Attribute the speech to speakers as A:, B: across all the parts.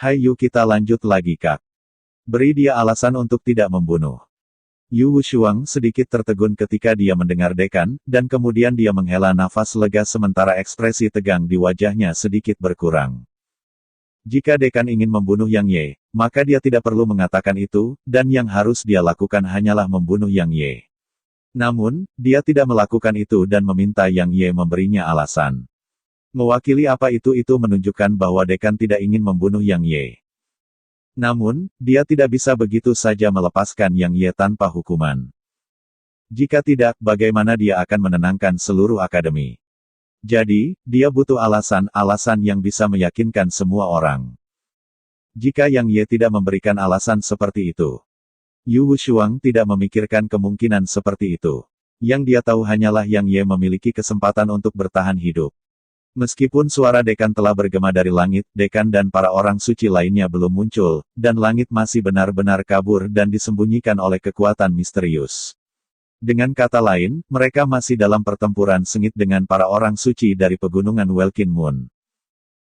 A: Hai Yu, kita lanjut lagi Kak. Beri dia alasan untuk tidak membunuh. Yu Wushuang sedikit tertegun ketika dia mendengar dekan, dan kemudian dia menghela nafas lega sementara ekspresi tegang di wajahnya sedikit berkurang. Jika dekan ingin membunuh Yang Ye, maka dia tidak perlu mengatakan itu, dan yang harus dia lakukan hanyalah membunuh Yang Ye. Namun, dia tidak melakukan itu dan meminta Yang Ye memberinya alasan. Mewakili apa itu menunjukkan bahwa dekan tidak ingin membunuh Yang Ye. Namun, dia tidak bisa begitu saja melepaskan Yang Ye tanpa hukuman. Jika tidak, bagaimana dia akan menenangkan seluruh akademi? Jadi, dia butuh alasan yang bisa meyakinkan semua orang. Jika Yang Ye tidak memberikan alasan seperti itu, Yu Wushuang tidak memikirkan kemungkinan seperti itu. Yang dia tahu hanyalah Yang Ye memiliki kesempatan untuk bertahan hidup. Meskipun suara dekan telah bergema dari langit, dekan dan para orang suci lainnya belum muncul, dan langit masih benar-benar kabur dan disembunyikan oleh kekuatan misterius. Dengan kata lain, mereka masih dalam pertempuran sengit dengan para orang suci dari pegunungan Welkin Moon.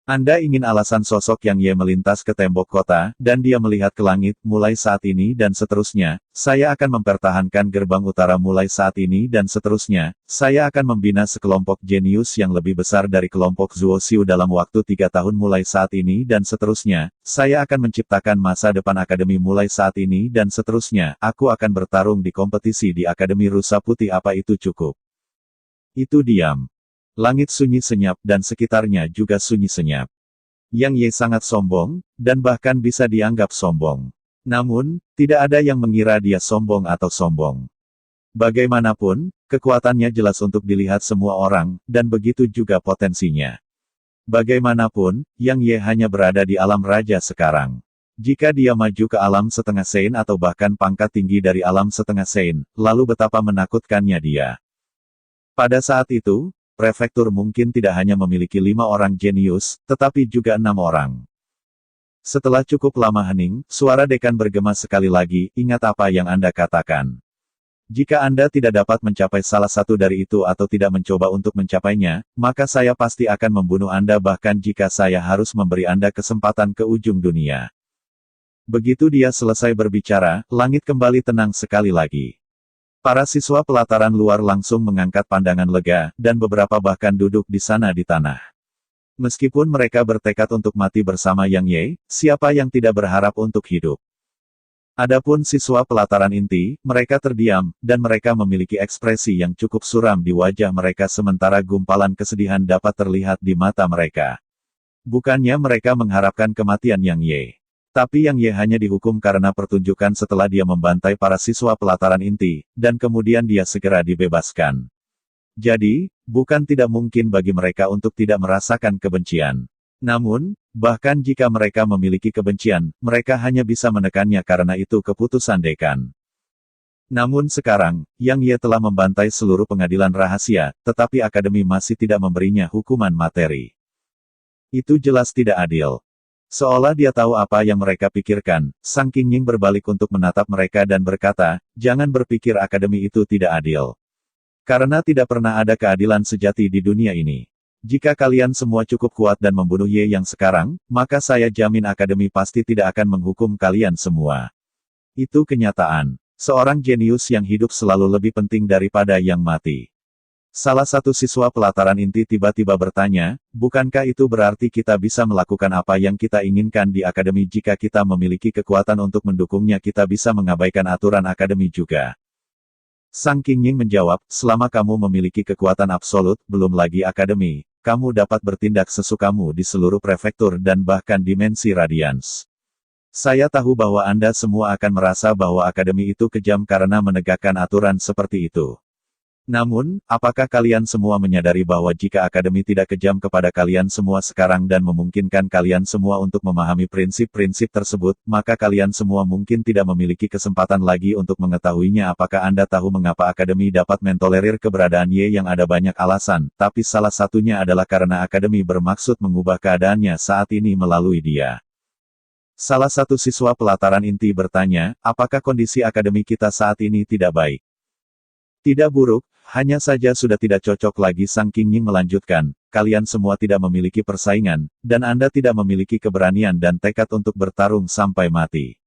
A: Anda ingin alasan sosok Yang Ye melintas ke tembok kota, dan dia melihat ke langit, mulai saat ini dan seterusnya, saya akan mempertahankan gerbang utara mulai saat ini dan seterusnya, saya akan membina sekelompok jenius yang lebih besar dari kelompok Zuo Xiu dalam waktu 3 tahun mulai saat ini dan seterusnya, saya akan menciptakan masa depan akademi mulai saat ini dan seterusnya, aku akan bertarung di kompetisi di Akademi Rusa Putih. Apa itu cukup? Itu diam. Langit sunyi senyap dan sekitarnya juga sunyi senyap. Yang Ye sangat sombong, dan bahkan bisa dianggap sombong. Namun, tidak ada yang mengira dia sombong atau sombong. Bagaimanapun, kekuatannya jelas untuk dilihat semua orang, dan begitu juga potensinya. Bagaimanapun, Yang Ye hanya berada di alam raja sekarang. Jika dia maju ke alam setengah sein atau bahkan pangkat tinggi dari alam setengah sein, lalu betapa menakutkannya dia. Pada saat itu, prefektur mungkin tidak hanya memiliki 5 orang jenius, tetapi juga 6 orang. Setelah cukup lama hening, suara dekan bergema sekali lagi, ingat apa yang Anda katakan. Jika Anda tidak dapat mencapai salah satu dari itu atau tidak mencoba untuk mencapainya, maka saya pasti akan membunuh Anda bahkan jika saya harus memberi Anda kesempatan ke ujung dunia. Begitu dia selesai berbicara, langit kembali tenang sekali lagi. Para siswa pelataran luar langsung mengangkat pandangan lega, dan beberapa bahkan duduk di sana di tanah. Meskipun mereka bertekad untuk mati bersama Yang Ye, siapa yang tidak berharap untuk hidup? Adapun siswa pelataran inti, mereka terdiam, dan mereka memiliki ekspresi yang cukup suram di wajah mereka sementara gumpalan kesedihan dapat terlihat di mata mereka. Bukannya mereka mengharapkan kematian Yang Ye. Tapi Yang Ye hanya dihukum karena pertunjukan setelah dia membantai para siswa pelataran inti, dan kemudian dia segera dibebaskan. Jadi, bukan tidak mungkin bagi mereka untuk tidak merasakan kebencian. Namun, bahkan jika mereka memiliki kebencian, mereka hanya bisa menekannya karena itu keputusan dekan. Namun sekarang, Yang Ye telah membantai seluruh pengadilan rahasia, tetapi akademi masih tidak memberinya hukuman materi. Itu jelas tidak adil. Seolah dia tahu apa yang mereka pikirkan, Sang Qingying berbalik untuk menatap mereka dan berkata, jangan berpikir akademi itu tidak adil. Karena tidak pernah ada keadilan sejati di dunia ini. Jika kalian semua cukup kuat dan membunuh Ye yang sekarang, maka saya jamin akademi pasti tidak akan menghukum kalian semua. Itu kenyataan. Seorang jenius yang hidup selalu lebih penting daripada yang mati. Salah satu siswa pelataran inti tiba-tiba bertanya, bukankah itu berarti kita bisa melakukan apa yang kita inginkan di akademi jika kita memiliki kekuatan untuk mendukungnya kita bisa mengabaikan aturan akademi juga? Sang Qingying menjawab, selama kamu memiliki kekuatan absolut, belum lagi akademi, kamu dapat bertindak sesukamu di seluruh prefektur dan bahkan dimensi radians. Saya tahu bahwa Anda semua akan merasa bahwa akademi itu kejam karena menegakkan aturan seperti itu. Namun, apakah kalian semua menyadari bahwa jika akademi tidak kejam kepada kalian semua sekarang dan memungkinkan kalian semua untuk memahami prinsip-prinsip tersebut, maka kalian semua mungkin tidak memiliki kesempatan lagi untuk mengetahuinya. Apakah Anda tahu mengapa akademi dapat mentolerir keberadaan Ye yang ada banyak alasan, tapi salah satunya adalah karena akademi bermaksud mengubah keadaannya saat ini melalui dia. Salah satu siswa pelataran inti bertanya, apakah kondisi akademi kita saat ini tidak baik? Tidak buruk, hanya saja sudah tidak cocok lagi. Sang Qingying melanjutkan, kalian semua tidak memiliki persaingan, dan Anda tidak memiliki keberanian dan tekad untuk bertarung sampai mati.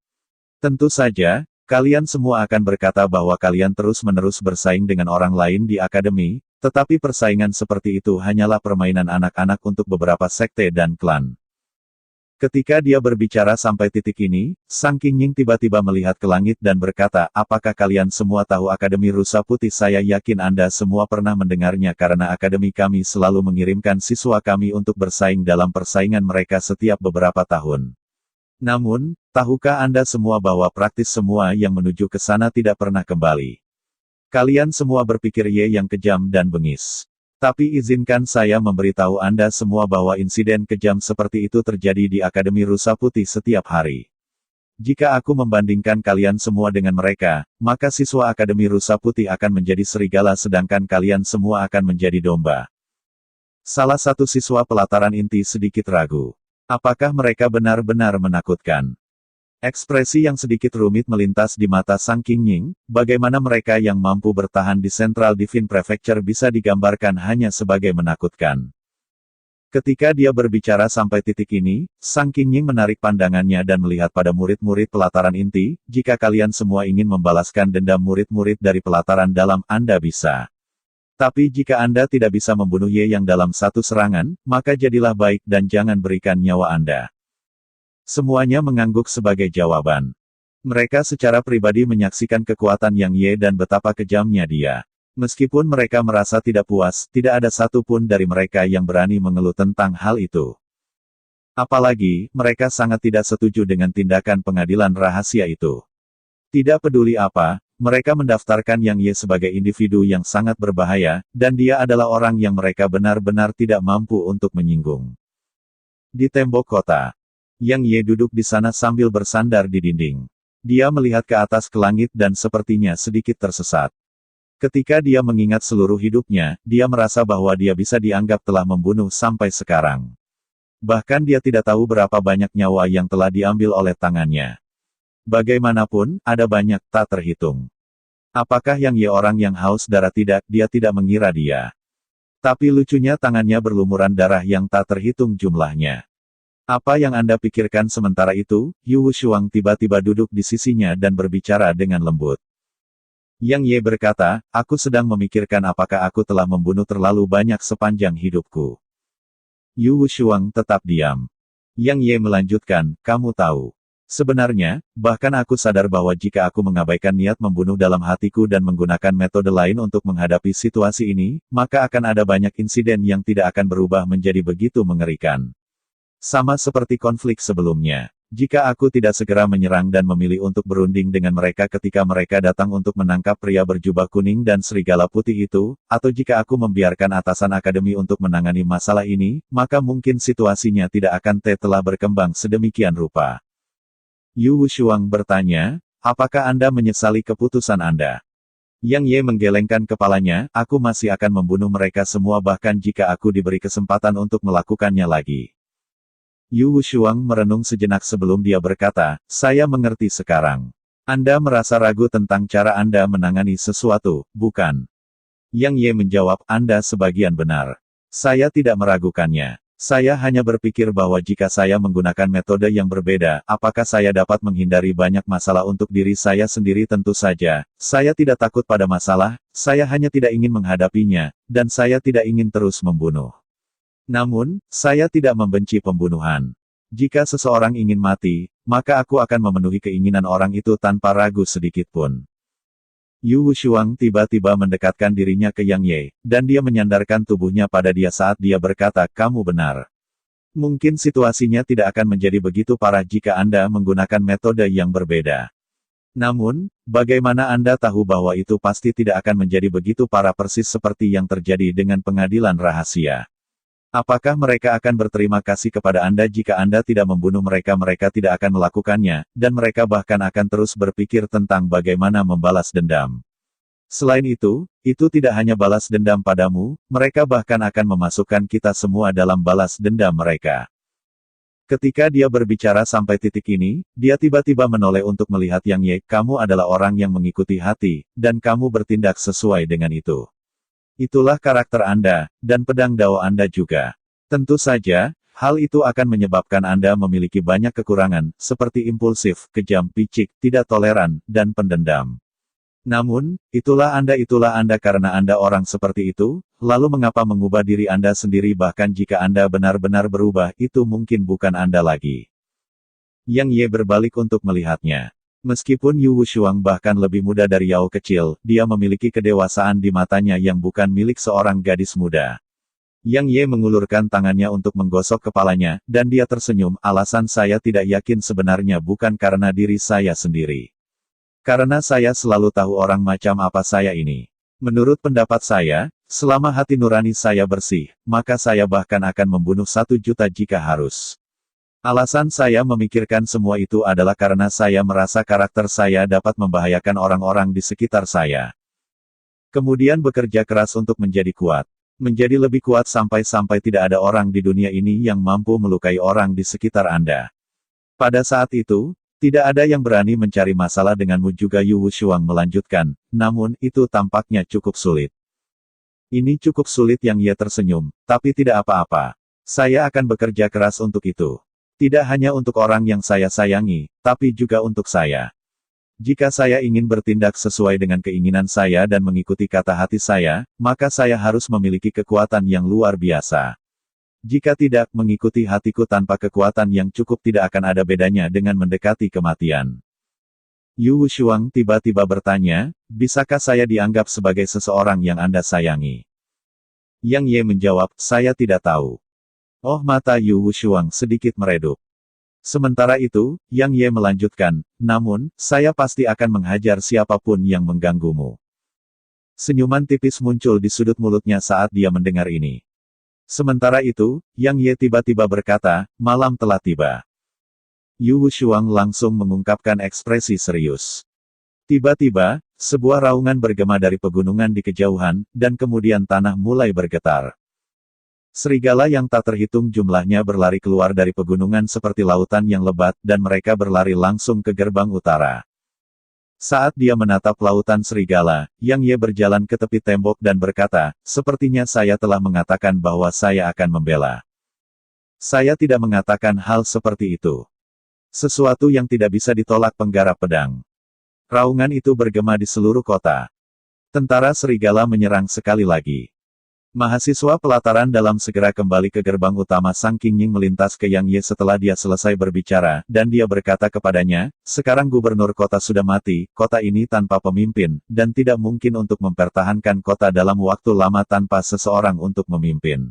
A: Tentu saja, kalian semua akan berkata bahwa kalian terus-menerus bersaing dengan orang lain di akademi, tetapi persaingan seperti itu hanyalah permainan anak-anak untuk beberapa sekte dan klan. Ketika dia berbicara sampai titik ini, Sang Qingying tiba-tiba melihat ke langit dan berkata, apakah kalian semua tahu Akademi Rusa Putih? Saya yakin Anda semua pernah mendengarnya karena akademi kami selalu mengirimkan siswa kami untuk bersaing dalam persaingan mereka setiap beberapa tahun. Namun, tahukah Anda semua bahwa praktis semua yang menuju ke sana tidak pernah kembali? Kalian semua berpikir Ye yang kejam dan bengis. Tapi izinkan saya memberitahu Anda semua bahwa insiden kejam seperti itu terjadi di Akademi Rusa Putih setiap hari. Jika aku membandingkan kalian semua dengan mereka, maka siswa Akademi Rusa Putih akan menjadi serigala sedangkan kalian semua akan menjadi domba. Salah satu siswa pelataran inti sedikit ragu. Apakah mereka benar-benar menakutkan? Ekspresi yang sedikit rumit melintas di mata Sang Qingying, bagaimana mereka yang mampu bertahan di Central Divine Prefecture bisa digambarkan hanya sebagai menakutkan. Ketika dia berbicara sampai titik ini, Sang Qingying menarik pandangannya dan melihat pada murid-murid pelataran inti, jika kalian semua ingin membalaskan dendam murid-murid dari pelataran dalam, Anda bisa. Tapi jika Anda tidak bisa membunuh Ye yang dalam satu serangan, maka jadilah baik dan jangan berikan nyawa Anda. Semuanya mengangguk sebagai jawaban. Mereka secara pribadi menyaksikan kekuatan Yang Ye dan betapa kejamnya dia. Meskipun mereka merasa tidak puas, tidak ada satupun dari mereka yang berani mengeluh tentang hal itu. Apalagi, mereka sangat tidak setuju dengan tindakan pengadilan rahasia itu. Tidak peduli apa, mereka mendaftarkan Yang Ye sebagai individu yang sangat berbahaya, dan dia adalah orang yang mereka benar-benar tidak mampu untuk menyinggung. Di tembok kota, Yang Ye duduk di sana sambil bersandar di dinding. Dia melihat ke atas ke langit dan sepertinya sedikit tersesat. Ketika dia mengingat seluruh hidupnya, dia merasa bahwa dia bisa dianggap telah membunuh sampai sekarang. Bahkan dia tidak tahu berapa banyak nyawa yang telah diambil oleh tangannya. Bagaimanapun, ada banyak, tak terhitung. Apakah Yang Ye orang yang haus darah? Tidak, dia tidak mengira dia. Tapi lucunya tangannya berlumuran darah yang tak terhitung jumlahnya. Apa yang Anda pikirkan? Sementara itu, Yu Wushuang tiba-tiba duduk di sisinya dan berbicara dengan lembut. Yang Ye berkata, aku sedang memikirkan apakah aku telah membunuh terlalu banyak sepanjang hidupku. Yu Wushuang tetap diam. Yang Ye melanjutkan, kamu tahu. Sebenarnya, bahkan aku sadar bahwa jika aku mengabaikan niat membunuh dalam hatiku dan menggunakan metode lain untuk menghadapi situasi ini, maka akan ada banyak insiden yang tidak akan berubah menjadi begitu mengerikan. Sama seperti konflik sebelumnya. Jika aku tidak segera menyerang dan memilih untuk berunding dengan mereka ketika mereka datang untuk menangkap pria berjubah kuning dan serigala putih itu, atau jika aku membiarkan atasan akademi untuk menangani masalah ini, maka mungkin situasinya tidak akan telah berkembang sedemikian rupa. Yu Wushuang bertanya, apakah Anda menyesali keputusan Anda? Yang Ye menggelengkan kepalanya, aku masih akan membunuh mereka semua bahkan jika aku diberi kesempatan untuk melakukannya lagi. Yu Wushuang merenung sejenak sebelum dia berkata, saya mengerti sekarang. Anda merasa ragu tentang cara Anda menangani sesuatu, bukan? Yang Ye menjawab, Anda sebagian benar. Saya tidak meragukannya. Saya hanya berpikir bahwa jika saya menggunakan metode yang berbeda, apakah saya dapat menghindari banyak masalah untuk diri saya sendiri? Tentu saja, saya tidak takut pada masalah, saya hanya tidak ingin menghadapinya, dan saya tidak ingin terus membunuh. Namun, saya tidak membenci pembunuhan. Jika seseorang ingin mati, maka aku akan memenuhi keinginan orang itu tanpa ragu sedikit pun. Yu Wushuang tiba-tiba mendekatkan dirinya ke Yang Ye, dan dia menyandarkan tubuhnya pada dia saat dia berkata, kamu benar. Mungkin situasinya tidak akan menjadi begitu parah jika Anda menggunakan metode yang berbeda. Namun, bagaimana Anda tahu bahwa itu pasti tidak akan menjadi begitu parah persis seperti yang terjadi dengan pengadilan rahasia? Apakah mereka akan berterima kasih kepada Anda jika Anda tidak membunuh mereka? Mereka tidak akan melakukannya, dan mereka bahkan akan terus berpikir tentang bagaimana membalas dendam. Selain itu tidak hanya balas dendam padamu, mereka bahkan akan memasukkan kita semua dalam balas dendam mereka. Ketika dia berbicara sampai titik ini, dia tiba-tiba menoleh untuk melihat Yang Ye, kamu adalah orang yang mengikuti hati, dan kamu bertindak sesuai dengan itu. Itulah karakter Anda, dan pedang Dao Anda juga. Tentu saja, hal itu akan menyebabkan Anda memiliki banyak kekurangan, seperti impulsif, kejam, picik, tidak toleran, dan pendendam. Namun, itulah Anda karena Anda orang seperti itu, lalu mengapa mengubah diri Anda sendiri bahkan jika Anda benar-benar berubah, itu mungkin bukan Anda lagi. Yang Ye berbalik untuk melihatnya. Meskipun Yu Wushuang bahkan lebih muda dari Yao kecil, dia memiliki kedewasaan di matanya yang bukan milik seorang gadis muda. Yang Ye mengulurkan tangannya untuk menggosok kepalanya, dan dia tersenyum, alasan saya tidak yakin sebenarnya bukan karena diri saya sendiri. Karena saya selalu tahu orang macam apa saya ini. Menurut pendapat saya, selama hati nurani saya bersih, maka saya bahkan akan membunuh 1 juta jika harus. Alasan saya memikirkan semua itu adalah karena saya merasa karakter saya dapat membahayakan orang-orang di sekitar saya. Kemudian bekerja keras untuk menjadi kuat. Menjadi lebih kuat sampai-sampai tidak ada orang di dunia ini yang mampu melukai orang di sekitar Anda. Pada saat itu, tidak ada yang berani mencari masalah denganmu juga Yu Wushuang melanjutkan, namun itu tampaknya cukup sulit. Ini cukup sulit yang Ye tersenyum, tapi tidak apa-apa. Saya akan bekerja keras untuk itu. Tidak hanya untuk orang yang saya sayangi, tapi juga untuk saya. Jika saya ingin bertindak sesuai dengan keinginan saya dan mengikuti kata hati saya, maka saya harus memiliki kekuatan yang luar biasa. Jika tidak mengikuti hatiku tanpa kekuatan yang cukup tidak akan ada bedanya dengan mendekati kematian. Yu Wushuang tiba-tiba bertanya, bisakah saya dianggap sebagai seseorang yang Anda sayangi? Yang Ye menjawab, saya tidak tahu. Oh, mata Yu Wushuang sedikit meredup. Sementara itu, Yang Ye melanjutkan, namun, saya pasti akan menghajar siapapun yang mengganggumu. Senyuman tipis muncul di sudut mulutnya saat dia mendengar ini. Sementara itu, Yang Ye tiba-tiba berkata, malam telah tiba. Yu Wushuang langsung mengungkapkan ekspresi serius. Tiba-tiba, sebuah raungan bergema dari pegunungan di kejauhan, dan kemudian tanah mulai bergetar. Serigala yang tak terhitung jumlahnya berlari keluar dari pegunungan seperti lautan yang lebat, dan mereka berlari langsung ke gerbang utara. Saat dia menatap lautan serigala, Yang Ye berjalan ke tepi tembok dan berkata, sepertinya saya telah mengatakan bahwa saya akan membela. Saya tidak mengatakan hal seperti itu. Sesuatu yang tidak bisa ditolak penggarap pedang. Raungan itu bergema di seluruh kota. Tentara serigala menyerang sekali lagi. Mahasiswa pelataran dalam segera kembali ke gerbang utama. Sang Qingying melintas ke Yang Ye setelah dia selesai berbicara, dan dia berkata kepadanya, sekarang gubernur kota sudah mati, kota ini tanpa pemimpin, dan tidak mungkin untuk mempertahankan kota dalam waktu lama tanpa seseorang untuk memimpin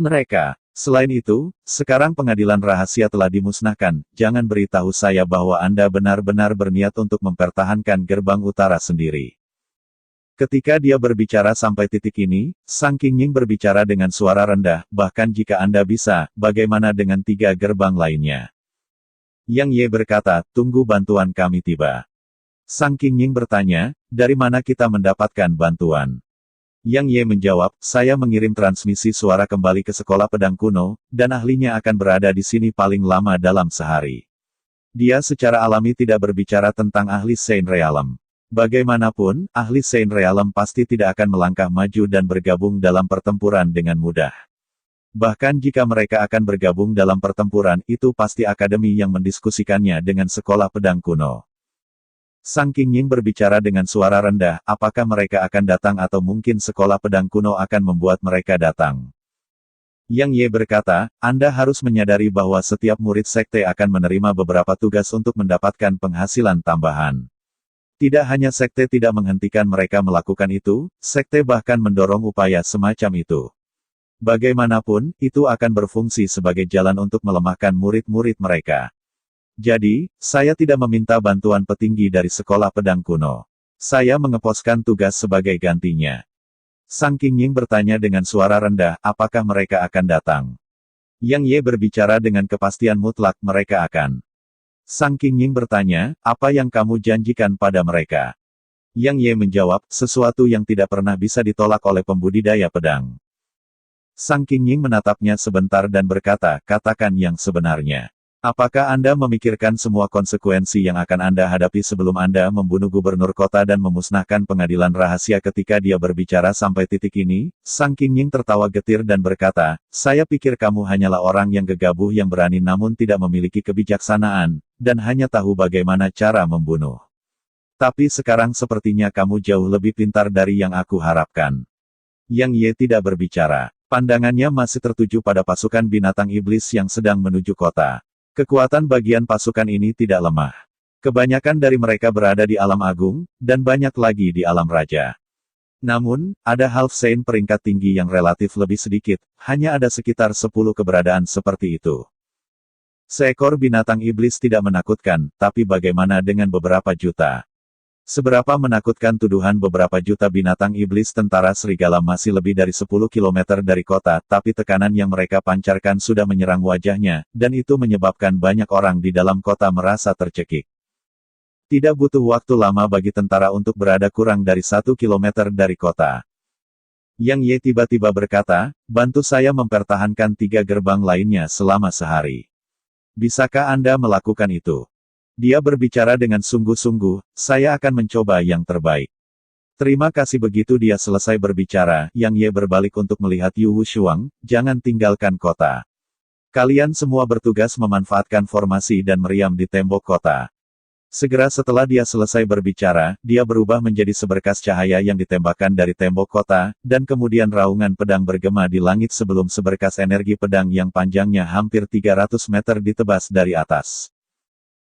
A: mereka. Selain itu, sekarang pengadilan rahasia telah dimusnahkan, jangan beritahu saya bahwa Anda benar-benar berniat untuk mempertahankan gerbang utara sendiri. Ketika dia berbicara sampai titik ini, Sang Qingying berbicara dengan suara rendah, bahkan jika Anda bisa, bagaimana dengan 3 gerbang lainnya? Yang Ye berkata, tunggu bantuan kami tiba. Sang Qingying bertanya, dari mana kita mendapatkan bantuan? Yang Ye menjawab, saya mengirim transmisi suara kembali ke sekolah pedang kuno, dan ahlinya akan berada di sini paling lama dalam sehari. Dia secara alami tidak berbicara tentang ahli Saint Realm. Bagaimanapun, ahli Saint Realm pasti tidak akan melangkah maju dan bergabung dalam pertempuran dengan mudah. Bahkan jika mereka akan bergabung dalam pertempuran, itu pasti akademi yang mendiskusikannya dengan sekolah pedang kuno. Sang Qingying berbicara dengan suara rendah, apakah mereka akan datang atau mungkin sekolah pedang kuno akan membuat mereka datang. Yang Ye berkata, Anda harus menyadari bahwa setiap murid sekte akan menerima beberapa tugas untuk mendapatkan penghasilan tambahan. Tidak hanya sekte tidak menghentikan mereka melakukan itu, sekte bahkan mendorong upaya semacam itu. Bagaimanapun, itu akan berfungsi sebagai jalan untuk melemahkan murid-murid mereka. Jadi, saya tidak meminta bantuan petinggi dari sekolah pedang kuno. Saya mengeposkan tugas sebagai gantinya. Sang Qingying bertanya dengan suara rendah, apakah mereka akan datang? Yang Ye berbicara dengan kepastian mutlak, mereka akan. Sang Qingying bertanya, apa yang kamu janjikan pada mereka? Yang Ye menjawab, sesuatu yang tidak pernah bisa ditolak oleh pembudidaya pedang. Sang Qingying menatapnya sebentar dan berkata, katakan yang sebenarnya. Apakah Anda memikirkan semua konsekuensi yang akan Anda hadapi sebelum Anda membunuh gubernur kota dan memusnahkan pengadilan rahasia? Ketika dia berbicara sampai titik ini, Sang Qingying tertawa getir dan berkata, saya pikir kamu hanyalah orang yang gegabah yang berani namun tidak memiliki kebijaksanaan, dan hanya tahu bagaimana cara membunuh. Tapi sekarang sepertinya kamu jauh lebih pintar dari yang aku harapkan. Yang Ye tidak berbicara. Pandangannya masih tertuju pada pasukan binatang iblis yang sedang menuju kota. Kekuatan bagian pasukan ini tidak lemah. Kebanyakan dari mereka berada di alam agung, dan banyak lagi di alam raja. Namun, ada Half Saint peringkat tinggi yang relatif lebih sedikit, hanya ada sekitar 10 keberadaan seperti itu. Seekor binatang iblis tidak menakutkan, tapi bagaimana dengan beberapa juta? Seberapa menakutkan tuduhan beberapa juta binatang iblis? Tentara serigala masih lebih dari 10 km dari kota, tapi tekanan yang mereka pancarkan sudah menyerang wajahnya, dan itu menyebabkan banyak orang di dalam kota merasa tercekik. Tidak butuh waktu lama bagi tentara untuk berada kurang dari 1 km dari kota. Yang Ye tiba-tiba berkata, bantu saya mempertahankan 3 gerbang lainnya selama sehari. Bisakah Anda melakukan itu? Dia berbicara dengan sungguh-sungguh, saya akan mencoba yang terbaik. Terima kasih. Begitu dia selesai berbicara, Yang Ye berbalik untuk melihat Yu Wushuang, jangan tinggalkan kota. Kalian semua bertugas memanfaatkan formasi dan meriam di tembok kota. Segera setelah dia selesai berbicara, dia berubah menjadi seberkas cahaya yang ditembakkan dari tembok kota, dan kemudian raungan pedang bergema di langit sebelum seberkas energi pedang yang panjangnya hampir 300 meter ditebas dari atas.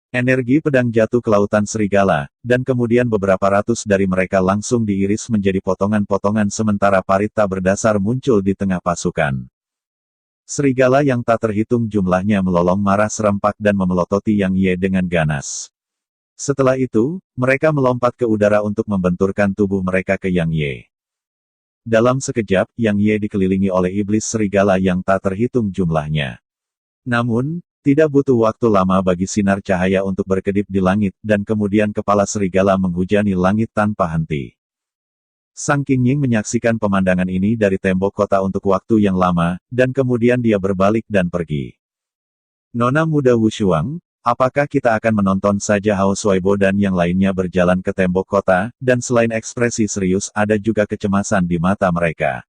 A: Energi pedang jatuh ke lautan serigala, dan kemudian beberapa ratus dari mereka langsung diiris menjadi potongan-potongan sementara parit tak berdasar muncul di tengah pasukan. Serigala yang tak terhitung jumlahnya melolong marah serempak dan memelototi Yang Ye dengan ganas. Setelah itu, mereka melompat ke udara untuk membenturkan tubuh mereka ke Yang Ye. Dalam sekejap, Yang Ye dikelilingi oleh iblis serigala yang tak terhitung jumlahnya. Namun, tidak butuh waktu lama bagi sinar cahaya untuk berkedip di langit, dan kemudian kepala serigala menghujani langit tanpa henti. Sang Qingying menyaksikan pemandangan ini dari tembok kota untuk waktu yang lama, dan kemudian dia berbalik dan pergi. Nona muda Wushuang, apakah kita akan menonton saja Hao Shuaibo dan yang lainnya berjalan ke tembok kota, dan selain ekspresi serius ada juga kecemasan di mata mereka.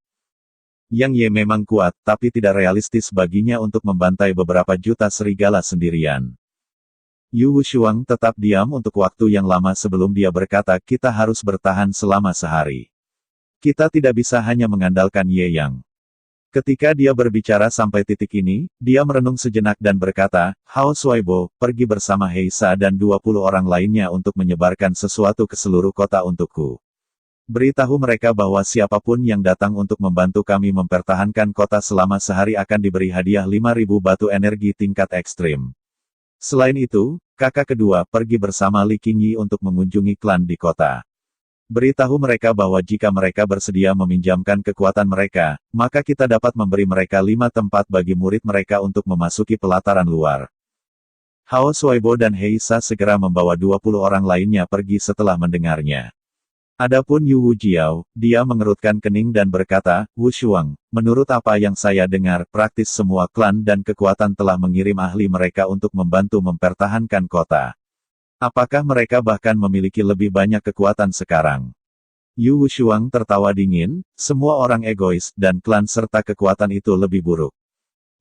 A: Yang Ye memang kuat, tapi tidak realistis baginya untuk membantai beberapa juta serigala sendirian. Yu Wushuang tetap diam untuk waktu yang lama sebelum dia berkata, kita harus bertahan selama sehari. Kita tidak bisa hanya mengandalkan Ye Yang. Ketika dia berbicara sampai titik ini, dia merenung sejenak dan berkata, Hao Shuaibo, pergi bersama Heisa dan 20 orang lainnya untuk menyebarkan sesuatu ke seluruh kota untukku. Beritahu mereka bahwa siapapun yang datang untuk membantu kami mempertahankan kota selama sehari akan diberi hadiah 5.000 batu energi tingkat ekstrim. Selain itu, kakak kedua pergi bersama Li Qingyi untuk mengunjungi klan di kota. Beritahu mereka bahwa jika mereka bersedia meminjamkan kekuatan mereka, maka kita dapat memberi mereka 5 tempat bagi murid mereka untuk memasuki pelataran luar. Hao Shuaibo dan Heisa segera membawa 20 orang lainnya pergi setelah mendengarnya. Adapun Yu Wujiao, dia mengerutkan kening dan berkata, Wushuang, menurut apa yang saya dengar, praktis semua klan dan kekuatan telah mengirim ahli mereka untuk membantu mempertahankan kota. Apakah mereka bahkan memiliki lebih banyak kekuatan sekarang? Yu Wushuang tertawa dingin, semua orang egois, dan klan serta kekuatan itu lebih buruk.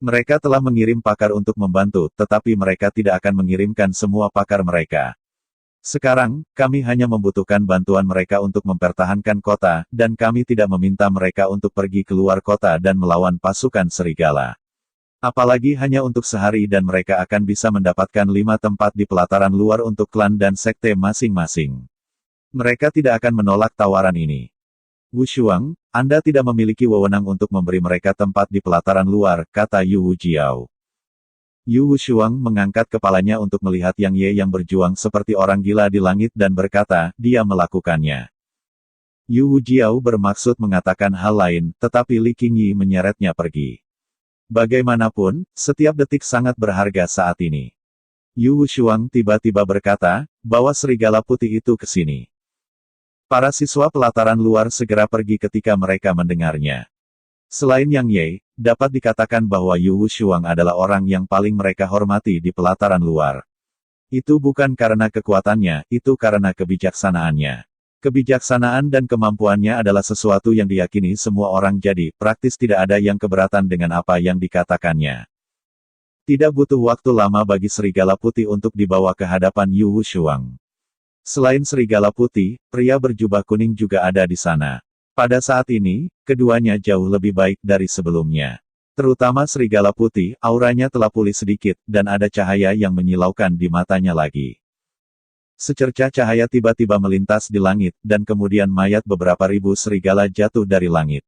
A: Mereka telah mengirim pakar untuk membantu, tetapi mereka tidak akan mengirimkan semua pakar mereka. Sekarang, kami hanya membutuhkan bantuan mereka untuk mempertahankan kota, dan kami tidak meminta mereka untuk pergi keluar kota dan melawan pasukan serigala. Apalagi hanya untuk sehari dan mereka akan bisa mendapatkan 5 tempat di pelataran luar untuk klan dan sekte masing-masing. Mereka tidak akan menolak tawaran ini. Wushuang, Anda tidak memiliki wewenang untuk memberi mereka tempat di pelataran luar, kata Yu Wujiao. Yu Wushuang mengangkat kepalanya untuk melihat Yang Ye yang berjuang seperti orang gila di langit dan berkata, dia melakukannya. Yu Wujiao bermaksud mengatakan hal lain, tetapi Li Qingyi menyeretnya pergi. Bagaimanapun, setiap detik sangat berharga saat ini. Yu Wushuang tiba-tiba berkata, bawa serigala putih itu ke sini. Para siswa pelataran luar segera pergi ketika mereka mendengarnya. Selain Yang Ye, dapat dikatakan bahwa Yu Wushuang adalah orang yang paling mereka hormati di pelataran luar. Itu bukan karena kekuatannya, itu karena kebijaksanaannya. Kebijaksanaan dan kemampuannya adalah sesuatu yang diyakini semua orang, jadi praktis tidak ada yang keberatan dengan apa yang dikatakannya. Tidak butuh waktu lama bagi Serigala Putih untuk dibawa ke hadapan Yu Wushuang. Selain Serigala Putih, pria berjubah kuning juga ada di sana. Pada saat ini, keduanya jauh lebih baik dari sebelumnya. Terutama Serigala Putih, auranya telah pulih sedikit, dan ada cahaya yang menyilaukan di matanya lagi. Secercah cahaya tiba-tiba melintas di langit, dan kemudian mayat beberapa ribu serigala jatuh dari langit.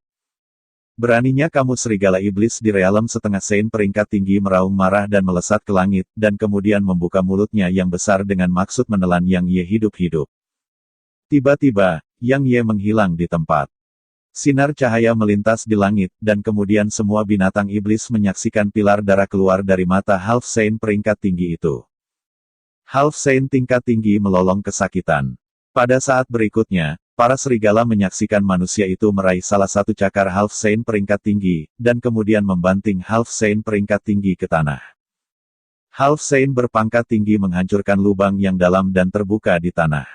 A: Beraninya kamu serigala iblis di realem setengah sein peringkat tinggi meraung marah dan melesat ke langit, dan kemudian membuka mulutnya yang besar dengan maksud menelan Yang Ye hidup-hidup. Tiba-tiba, Yang Ye menghilang di tempat. Sinar cahaya melintas di langit, dan kemudian semua binatang iblis menyaksikan pilar darah keluar dari mata Half Saint peringkat tinggi itu. Half Saint tingkat tinggi melolong kesakitan. Pada saat berikutnya, para serigala menyaksikan manusia itu meraih salah satu cakar Half Saint peringkat tinggi, dan kemudian membanting Half Saint peringkat tinggi ke tanah. Half Saint berpangkat tinggi menghancurkan lubang yang dalam dan terbuka di tanah.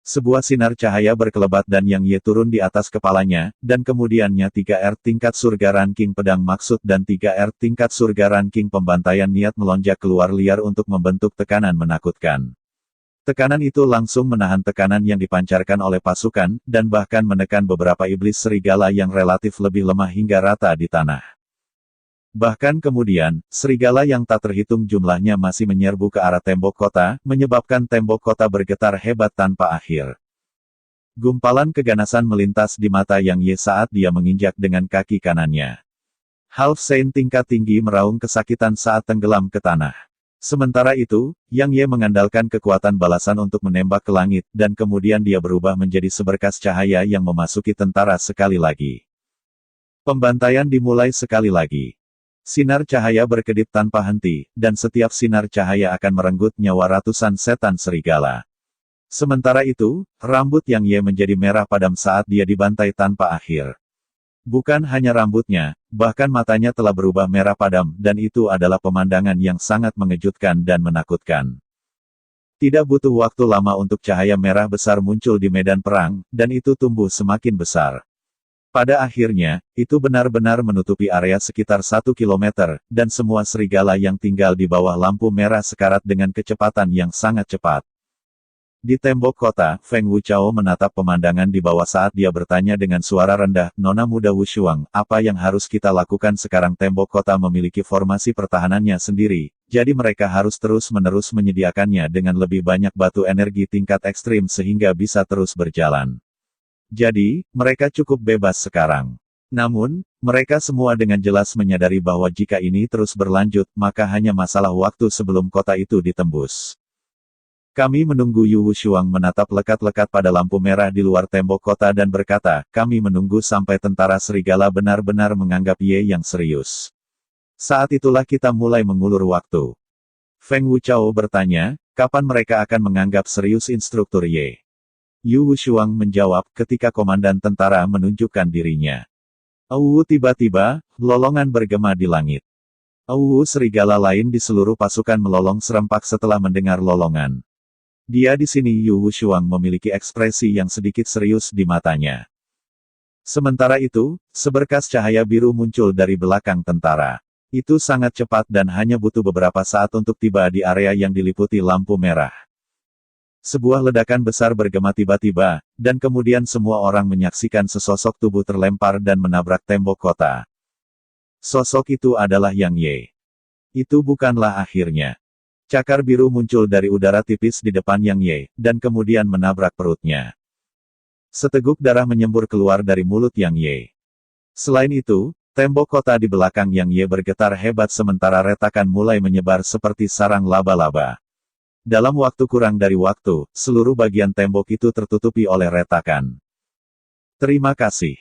A: Sebuah sinar cahaya berkelebat dan Yang Ye turun di atas kepalanya, dan kemudiannya 3R tingkat surga ranking pedang maksud dan 3R tingkat surga ranking pembantaian niat melonjak keluar liar untuk membentuk tekanan menakutkan. Tekanan itu langsung menahan tekanan yang dipancarkan oleh pasukan, dan bahkan menekan beberapa iblis serigala yang relatif lebih lemah hingga rata di tanah. Bahkan kemudian, serigala yang tak terhitung jumlahnya masih menyerbu ke arah tembok kota, menyebabkan tembok kota bergetar hebat tanpa akhir. Gumpalan keganasan melintas di mata Yang Ye saat dia menginjak dengan kaki kanannya. Half Saint tingkat tinggi meraung kesakitan saat tenggelam ke tanah. Sementara itu, Yang Ye mengandalkan kekuatan balasan untuk menembak ke langit, dan kemudian dia berubah menjadi seberkas cahaya yang memasuki tentara sekali lagi. Pembantaian dimulai sekali lagi. Sinar cahaya berkedip tanpa henti, dan setiap sinar cahaya akan merenggut nyawa ratusan setan serigala. Sementara itu, rambut Yang Ye menjadi merah padam saat dia dibantai tanpa akhir. Bukan hanya rambutnya, bahkan matanya telah berubah merah padam, dan itu adalah pemandangan yang sangat mengejutkan dan menakutkan. Tidak butuh waktu lama untuk cahaya merah besar muncul di medan perang, dan itu tumbuh semakin besar. Pada akhirnya, itu benar-benar menutupi area sekitar 1 kilometer, dan semua serigala yang tinggal di bawah lampu merah sekarat dengan kecepatan yang sangat cepat. Di tembok kota, Feng Wuchao menatap pemandangan di bawah saat dia bertanya dengan suara rendah, "Nona muda Wushuang, apa yang harus kita lakukan sekarang?" Tembok kota memiliki formasi pertahanannya sendiri, jadi mereka harus terus-menerus menyediakannya dengan lebih banyak batu energi tingkat ekstrim sehingga bisa terus berjalan. Jadi, mereka cukup bebas sekarang. Namun, mereka semua dengan jelas menyadari bahwa jika ini terus berlanjut, maka hanya masalah waktu sebelum kota itu ditembus. Kami menunggu. Yu Wushuang menatap lekat-lekat pada lampu merah di luar tembok kota dan berkata, "Kami menunggu sampai tentara serigala benar-benar menganggap Ye yang serius. Saat itulah kita mulai mengulur waktu." Feng Wuchao bertanya, "Kapan mereka akan menganggap serius instruktur Ye?" Yu Wushuang menjawab, "Ketika komandan tentara menunjukkan dirinya." Tiba-tiba, lolongan bergema di langit. Serigala lain di seluruh pasukan melolong serempak setelah mendengar lolongan. Dia di sini. Yu Wushuang memiliki ekspresi yang sedikit serius di matanya. Sementara itu, seberkas cahaya biru muncul dari belakang tentara. Itu sangat cepat dan hanya butuh beberapa saat untuk tiba di area yang diliputi lampu merah. Sebuah ledakan besar bergema tiba-tiba, dan kemudian semua orang menyaksikan sesosok tubuh terlempar dan menabrak tembok kota. Sosok itu adalah Yang Ye. Itu bukanlah akhirnya. Cakar biru muncul dari udara tipis di depan Yang Ye, dan kemudian menabrak perutnya. Seteguk darah menyembur keluar dari mulut Yang Ye. Selain itu, tembok kota di belakang Yang Ye bergetar hebat sementara retakan mulai menyebar seperti sarang laba-laba. Dalam waktu kurang dari waktu, seluruh bagian tembok itu tertutupi oleh retakan. Terima kasih.